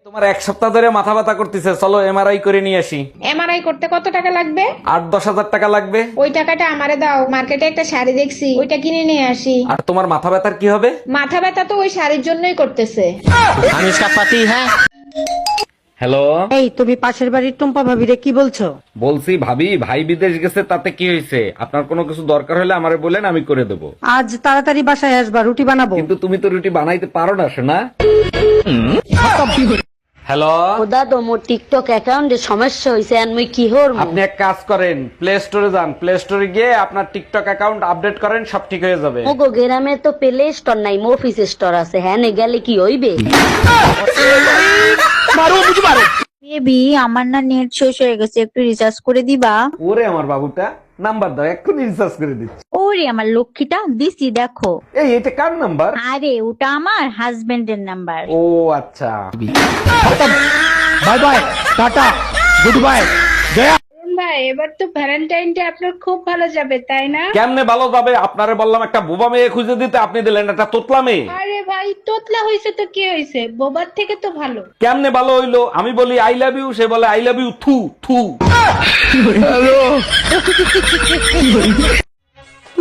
তোমার এক সপ্তাহ ধরে মাথা ব্যথা করতেছে, চলো এমআরআই করে নিয়ে আসি। এমআরআই করতে কত টাকা লাগবে? 8-10 হাজার টাকা লাগবে। ওই টাকাটা আমারে দাও, মার্কেটে একটা শাড়ি দেখছি, ওইটা কিনে নিয়ে আসি। আর তোমার মাথা ব্যথার কি হবে? মাথা ব্যথা তো ওই শাড়ির জন্যই করতেছে। हम इसका पति है। হ্যালো, এই তুমি পাশের বাড়ির টুম্পা ভাবিরে কি বলছো? বলছি ভাবি, ভাই বিদেশ গেছে, তাতে কি হয়েছে? আপনার কোনো কিছু দরকার হলে আমারে বলেন, আমি করে দেবো। আজ তাড়াতাড়ি বাসায় আসবা, রুটি বানাবো। কিন্তু তুমি তো রুটি বানাইতে পারো না, শোনা। হ্যালো, খোদা তো মোর টিকটক অ্যাকাউন্টে সমস্যা হইছে আর মুই কি হর আপনি এক কাজ করেন, প্লে স্টোরে যান, প্লে স্টোরে গিয়ে আপনার টিকটক অ্যাকাউন্ট আপডেট করেন, সব ঠিক হয়ে যাবে। মোগো গ্রামে তো প্লে স্টোর নাই, মফিস স্টোর আছে। হ্যাঁ নে গেলে কি হইবে? বেবি আমার না নেট শেষ হয়ে গেছে, একটু রিচার্জ করে দিবা? ওরে আমার বাবুটা, নাম্বার দাও, এক্ষুনি রিচার্জ করে দিচ্ছি। ওরে আমার লক্ষ্মীটা, দিছি দেখো। এই এটা কার নাম্বার? আরে ওটা আমার হাজবেন্ডের নাম্বার। ও আচ্ছা। Bye bye tata good bye गया। ভাই, এবার তো ভ্যালেন্টাইন ডে আপনার খুব ভালো যাবে, তাই না? কেমনে ভালো যাবে? আপনারে বললাম একটা বোবা মেয়ে খুঁজে দিতে, আপনি দিলেন একটা তোতলা মেয়ে। আরে ভাই, তোতলা হয়েছে তো কি হয়েছে, বোবার থেকে তো ভালো। কেমনে ভালো হইলো? আমি বলি আই লাভ ইউ, সে বলে আই লাভ ইউ থু থু।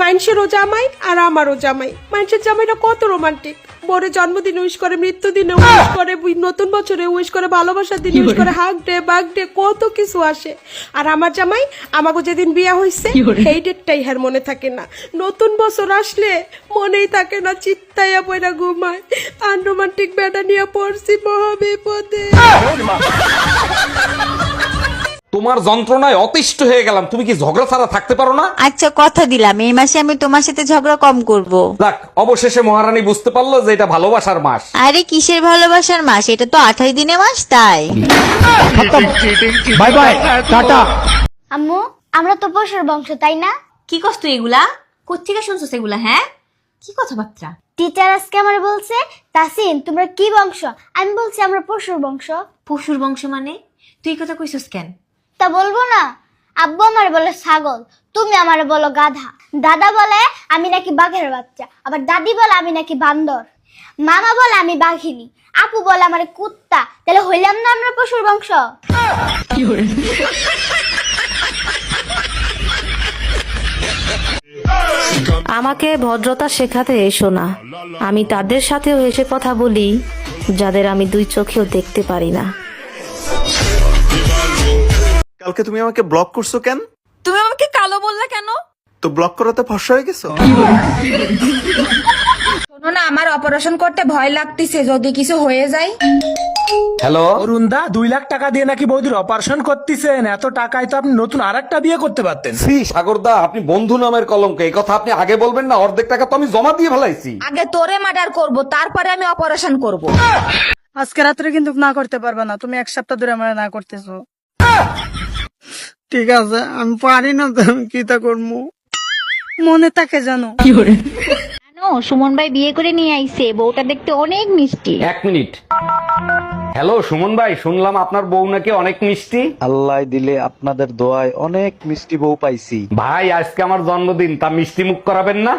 মানুষেরও জামাই আর আমারও জামাই। মানুষের জামাইটা কত রোমান্টিক, বড় জন্মদিনে উইশ করে, মৃত্যুদিনে উইশ করে, নতুন বছরে উইশ করে, ভালোবাসার দিনে উইশ করে, হাগ ডে বাগ ডে কত কিছু আসে। আর আমার জামাই আমাকে যেদিন বিয়া হয়েছে এই ডেটটাই হার মনে থাকে না। নতুন বছর আসলে মনেই থাকে না, চিত্তাইয়া পয়রা ঘুমায়। আনরোমান্টিক বেটা নিয়ে পড়ছি মহা বিপদে। তোমার যন্ত্রণায় অতিষ্ঠ হয়ে গেলাম, তুমি কি ঝগড়া ছাড়া থাকতে পারো না? আচ্ছা কথা দিলাম, এই মাসে আমি তোমার সাথে ঝগড়া কম করব। যাক, অবশেষে মহারানী বুঝতে পারলো যে এটা ভালোবাসার মাস। আরে কিসের ভালোবাসার মাস, এটা তো 28 দিনের মাস, তাই। Bye bye tata. আম্মু, আমরা তো পশুর বংশ, তাই না? কি কস তুই এগুলা? কোত্থেকে শুনছস এগুলা? হ্যাঁ, কি কথাবার্তা? টিচার আজকে আমার বলছে, তাসিন তোমরা কি বংশ? আমি বলছি আমরা পশুর বংশ। পশুর বংশ মানে? তুই এই কথা কইছস কেন? তা বলবো না? আব্বু আমার বলে ছাগল, তুমি আমার বলো গাধা। দাদা বলে আমি নাকি বাঘের বাচ্চা, আবার দাদি বলে আমি নাকি বান্দর। মামা বলে আমি বাঘিনী, আপু বলে আমার কুত্তা। তাহলে হইলাম না আমরা পশুর বংশ? আমাকে ভদ্রতা শেখাতে এসো না। আমি তাদের সাথেও হেসে কথা বলি যাদের আমি দুই চোখেও দেখতে পারি না। কালকে তুমি আমাকে ব্লক করছো কেন? তুমি আমাকে কালো বললা কেন? তো ব্লক করাতে ফর্সা হয়ে গেছো? শোনো না, আমার অপারেশন করতে ভয় লাগতেছে, যদি কিছু হয়ে যায়। হ্যালো, অরুণদা 2 লাখ টাকা দিয়ে নাকি বৌদির অপারেশন করতেছেন? এত টাকায় তো আপনি নতুন আরেকটা বিয়ে করতে পারতেন। শ্রী সাগরদা, আপনি বন্ধু নামের কলঙ্ক, এই কথা আপনি আগে বলবেন না? অর্ধেক টাকা তো আমি জমা দিয়ে ফেলাইছি। আগে তোরে মার্ডার করব, তারপরে আমি অপারেশন করব। আজকে রাত্রে কিন্তু না করতে পারবা না, তুমি 1 সপ্তাহ ধরে আমার না করতেছো। ঠিক আছে, আমি পারি না, তো আমি কি তা করবো, মনে থাকে জানো। জানো, সুমন ভাই বিয়ে করে নিয়ে আইছে, বউটা দেখতে অনেক মিষ্টি। 1 মিনিট। হ্যালো সুমন ভাই, শুনলাম আপনার বউ নাকি অনেক মিষ্টি। আল্লাহ দিলে আপনাদের দোয়ায় অনেক মিষ্টি বউ পাইছি। ভাই, আজকে আমার জন্মদিন, তা মিষ্টি মুখ করাবেন না?